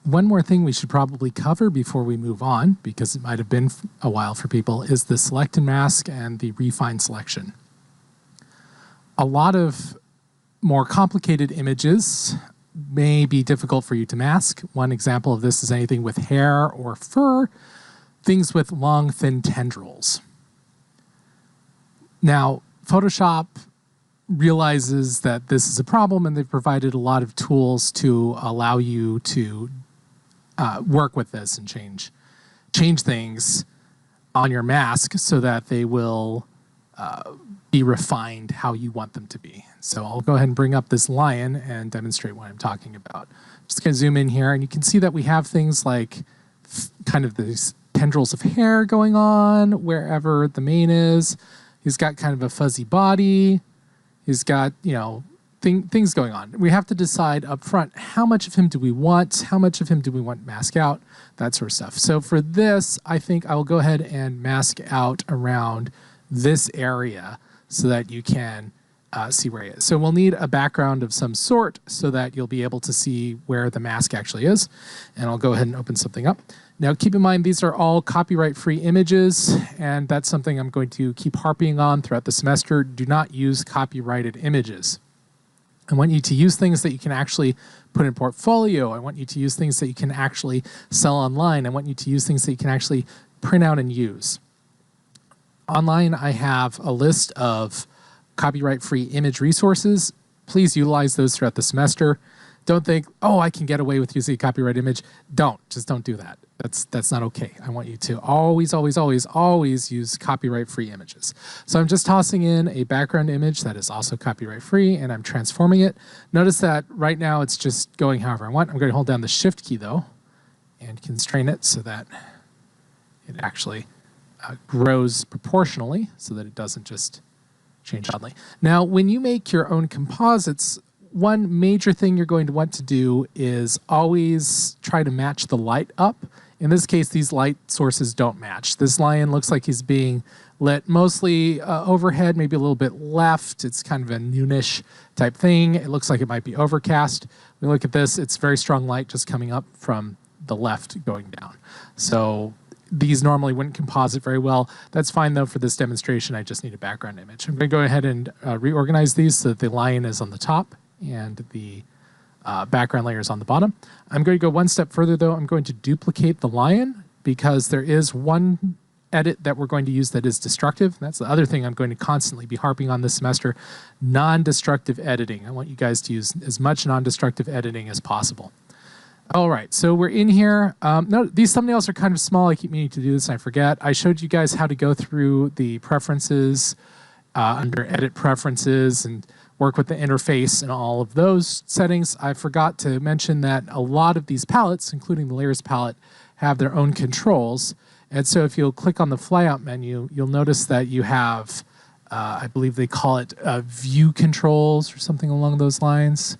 one more thing we should probably cover before we move on, because it might have been a while for people, is the select and mask and the refine selection. A lot of more complicated images may be difficult for you to mask. One example of this is anything with hair or fur, things with long, thin tendrils. Now, Photoshop realizes that this is a problem, and they've provided a lot of tools to allow you to work with this and change things on your mask so that they will be refined how you want them to be. So I'll go ahead and bring up this lion and demonstrate what I'm talking about. Just going to zoom in here, and you can see that we have things like kind of these tendrils of hair going on wherever the mane is. He's got kind of a fuzzy body. He's got, you know, things going on. We have to decide up front, how much of him do we want? How much of him do we want mask out? That sort of stuff. So for this, I think I will go ahead and mask out around this area so that you can see where he is. So we'll need a background of some sort so that you'll be able to see where the mask actually is. And I'll go ahead and open something up. Now keep in mind, these are all copyright-free images, and that's something I'm going to keep harping on throughout the semester. Do not use copyrighted images. I want you to use things that you can actually put in portfolio. I want you to use things that you can actually sell online. I want you to use things that you can actually print out and use. Online, I have a list of copyright-free image resources. Please utilize those throughout the semester. Don't think, oh, I can get away with using a copyright image. Just don't do that. That's not okay. I want you to always, always, always, always use copyright-free images. So I'm just tossing in a background image that is also copyright-free, and I'm transforming it. Notice that right now it's just going however I want. I'm going to hold down the Shift key, though, and constrain it so that it actually grows proportionally so that it doesn't just change oddly. Now, when you make your own composites, one major thing you're going to want to do is always try to match the light up. In this case, these light sources don't match. This lion looks like he's being lit mostly overhead, maybe a little bit left. It's kind of a noonish type thing. It looks like it might be overcast. When we look at this, it's very strong light just coming up from the left going down. So these normally wouldn't composite very well. That's fine, though. For this demonstration, I just need a background image. I'm going to go ahead and reorganize these so that the lion is on the top and the background layer is on the bottom. I'm going to go one step further, though. I'm going to duplicate the lion because there is one edit that we're going to use that is destructive. That's the other thing I'm going to constantly be harping on this semester, non-destructive editing. I want you guys to use as much non-destructive editing as possible. All right, so we're in here. No, these thumbnails are kind of small. I keep meaning to do this and I forget. I showed you guys how to go through the preferences under Edit Preferences and work with the interface and all of those settings. I forgot to mention that a lot of these palettes, including the Layers palette, have their own controls. And so if you'll click on the flyout menu, you'll notice that you have, I believe they call it view controls or something along those lines.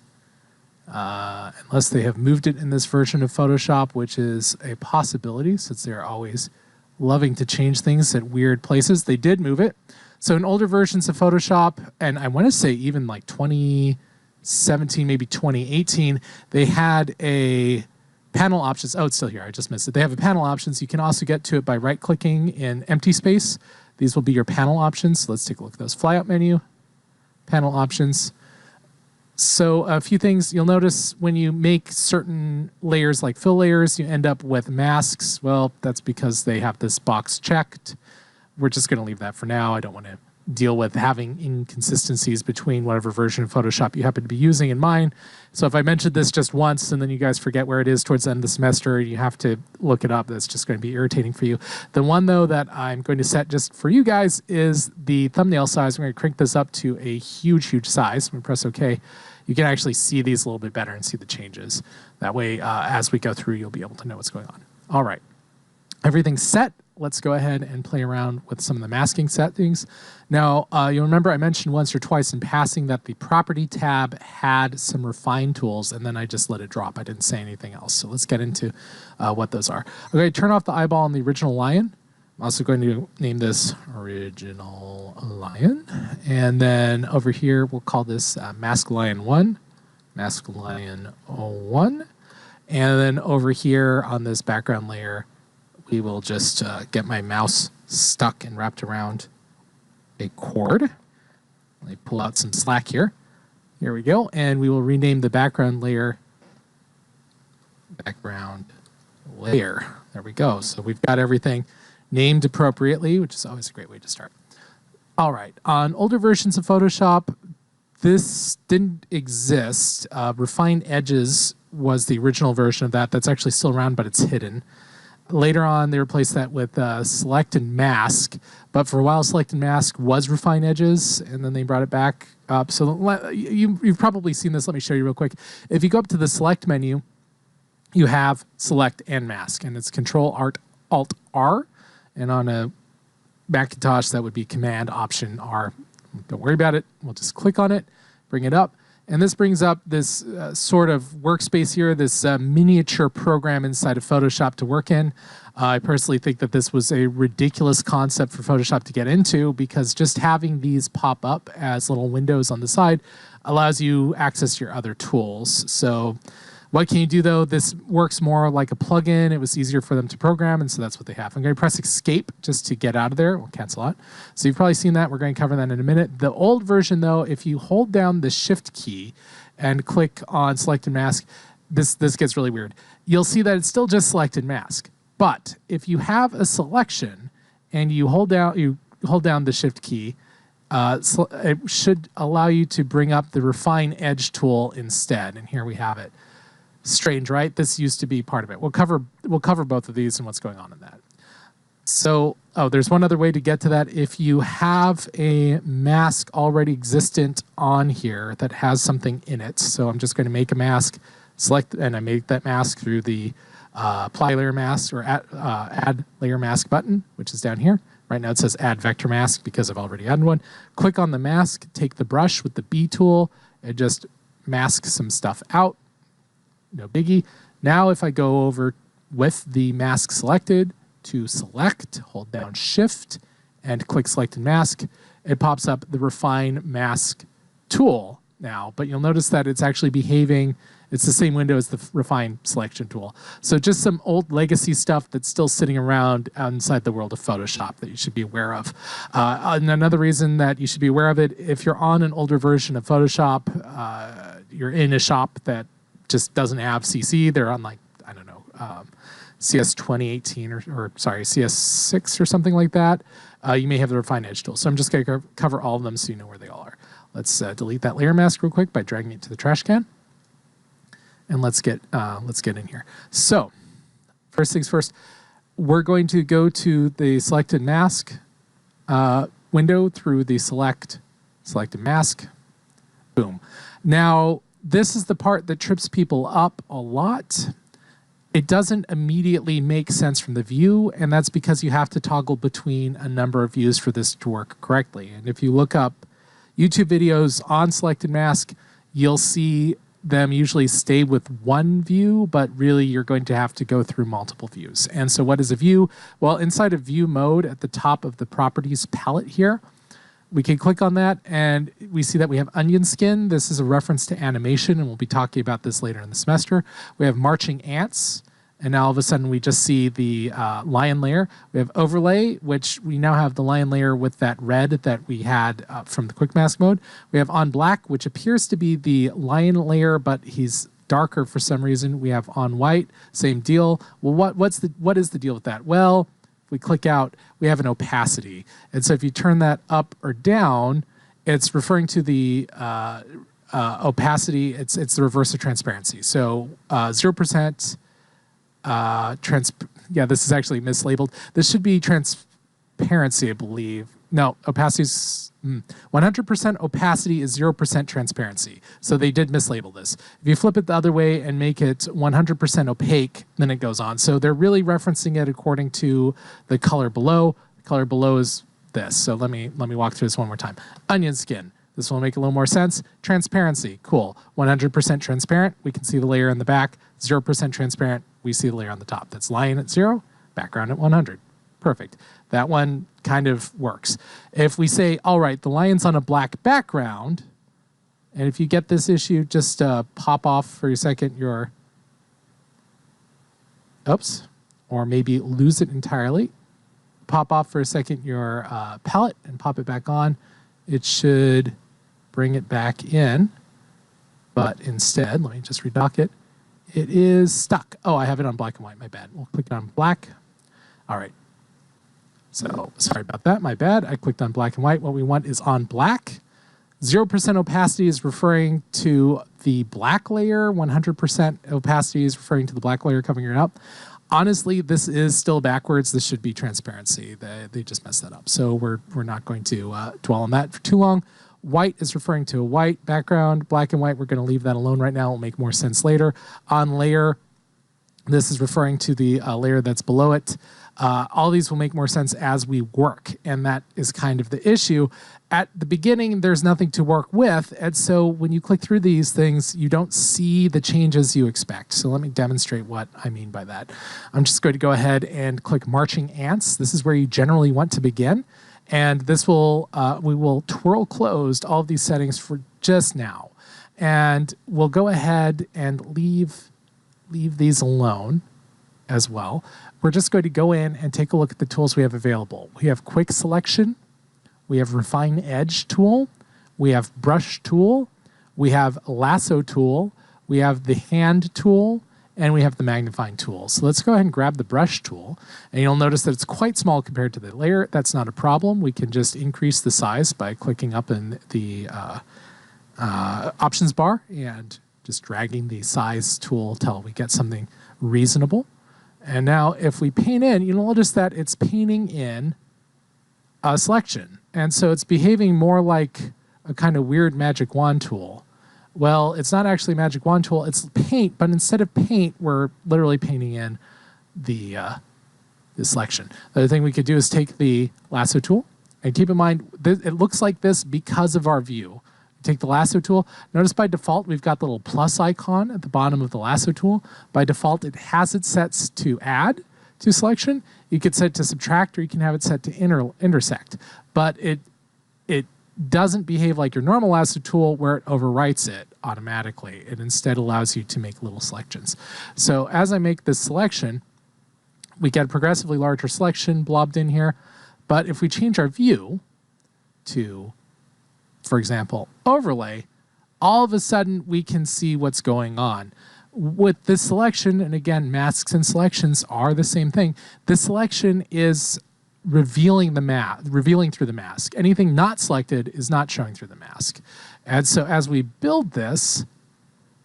Unless they have moved it in this version of Photoshop, which is a possibility since they're always loving to change things at weird places. They did move it. So in older versions of Photoshop, and I want to say even like 2017, maybe 2018, they had a panel options. Oh, it's still here. I just missed it. They have a panel options. You can also get to it by right-clicking in empty space. These will be your panel options. So let's take a look at those. Flyout menu, panel options. So a few things you'll notice when you make certain layers like fill layers, you end up with masks. Well, that's because they have this box checked. We're just going to leave that for now. I don't want to deal with having inconsistencies between whatever version of Photoshop you happen to be using and mine. So if I mentioned this just once and then you guys forget where it is towards the end of the semester, you have to look it up. That's just going to be irritating for you. The one, though, that I'm going to set just for you guys is the thumbnail size. I'm going to crank this up to a huge, huge size. When we press OK, you can actually see these a little bit better and see the changes. That way, as we go through, you'll be able to know what's going on. All right. Everything's set. Let's go ahead and play around with some of the masking settings. Now, you'll remember I mentioned once or twice in passing that the Property tab had some refine tools, and then I just let it drop. I didn't say anything else. So let's get into what those are. Okay, turn off the eyeball on the original lion. I'm also going to name this Original Lion. And then over here, we'll call this Mask Lion 1, Mask Lion 1. And then over here on this background layer, we will just get my mouse stuck and wrapped around a cord. Let me pull out some slack here. Here we go. And we will rename the background layer background layer. There we go. So we've got everything named appropriately, which is always a great way to start. All right. On older versions of Photoshop, this didn't exist. Refined Edges was the original version of that. That's actually still around, but it's hidden. Later on, they replaced that with Select and Mask. But for a while, Select and Mask was Refined Edges, and then they brought it back up. So you've probably seen this. Let me show you real quick. If you go up to the Select menu, you have Select and Mask, and it's Control-Alt-R. And on a Macintosh, that would be Command-Option-R. Don't worry about it. We'll just click on it, bring it up. And this brings up this sort of workspace here, this miniature program inside of Photoshop to work in. I personally think that this was a ridiculous concept for Photoshop to get into, because just having these pop up as little windows on the side allows you access to your other tools. So what can you do, though? This works more like a plugin. It was easier for them to program, and so that's what they have. I'm going to press Escape just to get out of there. We'll cancel out. So you've probably seen that. We're going to cover that in a minute. The old version, though, if you hold down the Shift key and click on Select and Mask, this gets really weird. You'll see that it's still just Select and Mask. But if you have a selection and you hold down the Shift key, it should allow you to bring up the Refine Edge tool instead. And here we have it. Strange, right? This used to be part of it. We'll cover both of these and what's going on in that. So, there's one other way to get to that. If you have a mask already existent on here that has something in it, so I'm just going to make a mask, select, and I make that mask through the Apply Layer Mask or Add Layer Mask button, which is down here. Right now it says Add Vector Mask because I've already added one. Click on the mask, take the brush with the B tool, and just mask some stuff out. No biggie. Now if I go over with the mask selected to select, hold down Shift, and click Select and Mask, it pops up the Refine Mask tool now. But you'll notice that it's actually behaving, it's the same window as the Refine Selection tool. So just some old legacy stuff that's still sitting around inside the world of Photoshop that you should be aware of. And another reason that you should be aware of it, if you're on an older version of Photoshop, you're in a shop that just doesn't have CC. They're on, like, I don't know, CS 2018 or sorry, CS6 or something like that. You may have the Refine Edge tool. So I'm just going to cover all of them so you know where they all are. Let's delete that layer mask real quick by dragging it to the trash can. And let's get in here. So first things first, we're going to go to the Selected Mask window through the Selected Mask. Boom. Now, this is the part that trips people up a lot. It doesn't immediately make sense from the view, and that's because you have to toggle between a number of views for this to work correctly. And if you look up YouTube videos on Selected Mask, you'll see them usually stay with one view, but really you're going to have to go through multiple views. And so what is a view? Well, inside of view mode at the top of the properties palette here, we can click on that and we see that we have onion skin. This is a reference to animation, and we'll be talking about this later in the semester. We have marching ants, and now all of a sudden we just see the lion layer. We have overlay, which we now have the lion layer with that red that we had from the quick mask mode. We have on black, which appears to be the lion layer, but he's darker for some reason. We have on white, same deal. Well, what is the deal with that? Well, we click out, we have an opacity. And so if you turn that up or down, it's referring to the opacity. It's the reverse of transparency. So 0%, this is actually mislabeled. This should be transparency, I believe. No, opacity is 100% opacity is 0% transparency. So they did mislabel this. If you flip it the other way and make it 100% opaque, then it goes on. So they're really referencing it according to the color below. The color below is this. So let me walk through this one more time. Onion skin. This will make a little more sense. Transparency. Cool. 100% transparent. We can see the layer in the back. 0% transparent. We see the layer on the top. That's lion at 0, background at 100. Perfect. That one kind of works. If we say, all right, the lion's on a black background, and if you get this issue, just pop off for a second your oops, or maybe lose it entirely. Pop off for a second your palette and pop it back on. It should bring it back in, but instead, let me just redock it. It is stuck. Oh, I have it on black and white, my bad. We'll click it on black. All right. So sorry about that, my bad. I clicked on black and white. What we want is on black. 0% opacity is referring to the black layer. 100% opacity is referring to the black layer covering it up. Honestly, this is still backwards. This should be transparency. They just messed that up. So we're not going to dwell on that for too long. White is referring to a white background. Black and white, we're going to leave that alone right now. It'll make more sense later. On layer, this is referring to the layer that's below it. All these will make more sense as we work, and that is kind of the issue. At the beginning, there's nothing to work with, and so when you click through these things, you don't see the changes you expect. So let me demonstrate what I mean by that. I'm just going to go ahead and click Marching Ants. This is where you generally want to begin, and this will we will twirl closed all of these settings for just now, and we'll go ahead and leave these alone as well. We're just going to go in and take a look at the tools we have available. We have Quick Selection, we have Refine Edge tool, we have Brush tool, we have Lasso tool, we have the Hand tool, and we have the Magnifying tool. So let's go ahead and grab the Brush tool, and you'll notice that it's quite small compared to the layer. That's not a problem. We can just increase the size by clicking up in the options bar and just dragging the size tool till we get something reasonable. And now if we paint in, you'll notice that it's painting in a selection. And so it's behaving more like a kind of weird magic wand tool. Well, it's not actually a magic wand tool, it's paint, but instead of paint, we're literally painting in the selection. The other thing we could do is take the lasso tool, and keep in mind, it looks like this because of our view. Take the lasso tool. Notice by default, we've got the little plus icon at the bottom of the lasso tool. By default, it has it set to add to selection. You could set it to subtract, or you can have it set to intersect. But it doesn't behave like your normal lasso tool where it overwrites it automatically. It instead allows you to make little selections. So as I make this selection, we get a progressively larger selection blobbed in here. But if we change our view to, for example, overlay, all of a sudden we can see what's going on. With this selection, and again, masks and selections are the same thing, this selection is revealing through the mask. Anything not selected is not showing through the mask. And so as we build this,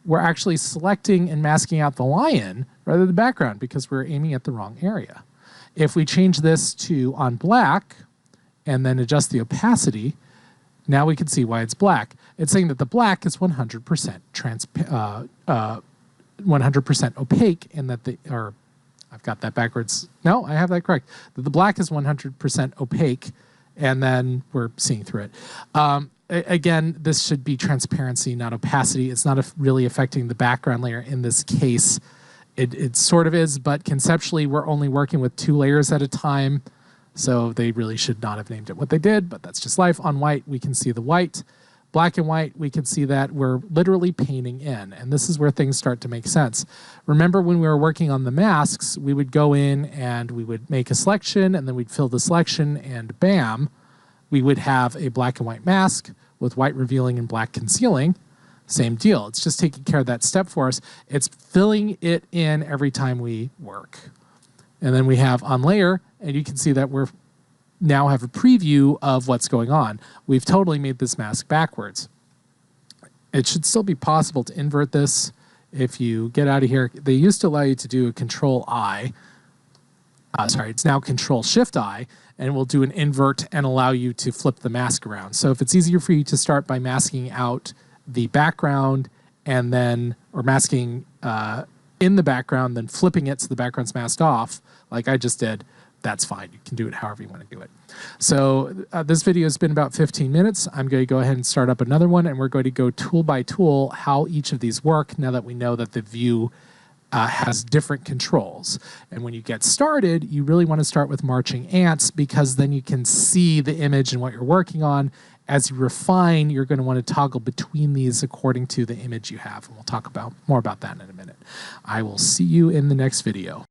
we're actually selecting and masking out the lion rather than the background because we're aiming at the wrong area. If we change this to on black and then adjust the opacity, now we can see why it's black. It's saying that the black is 100% 100% opaque, and that I've got that backwards. No, I have that correct. That the black is 100% opaque, and then we're seeing through it. Again, this should be transparency, not opacity. It's not really affecting the background layer in this case. It sort of is, but conceptually, we're only working with 2 layers at a time. So they really should not have named it what they did, but that's just life. On white, we can see the white. Black and white, we can see that we're literally painting in, and this is where things start to make sense. Remember when we were working on the masks, we would go in and we would make a selection, and then we'd fill the selection, and bam, we would have a black and white mask with white revealing and black concealing. Same deal. It's just taking care of that step for us. It's filling it in every time we work. And then we have on layer, and you can see that we're now have a preview of what's going on. We've totally made this mask backwards. It should still be possible to invert this. If you get out of here, they used to allow you to do a Control-I. It's now Control-Shift-I, and we'll do an invert and allow you to flip the mask around. So if it's easier for you to start by masking out the background and then, or masking in the background, then flipping it so the background's masked off, like I just did, that's fine. You can do it however you want to do it. So this video has been about 15 minutes. I'm going to go ahead and start up another one, and we're going to go tool by tool how each of these work now that we know that the view has different controls. And when you get started, you really want to start with Marching Ants because then you can see the image and what you're working on. As you refine, you're going to want to toggle between these according to the image you have. And we'll talk more about that in a minute. I will see you in the next video.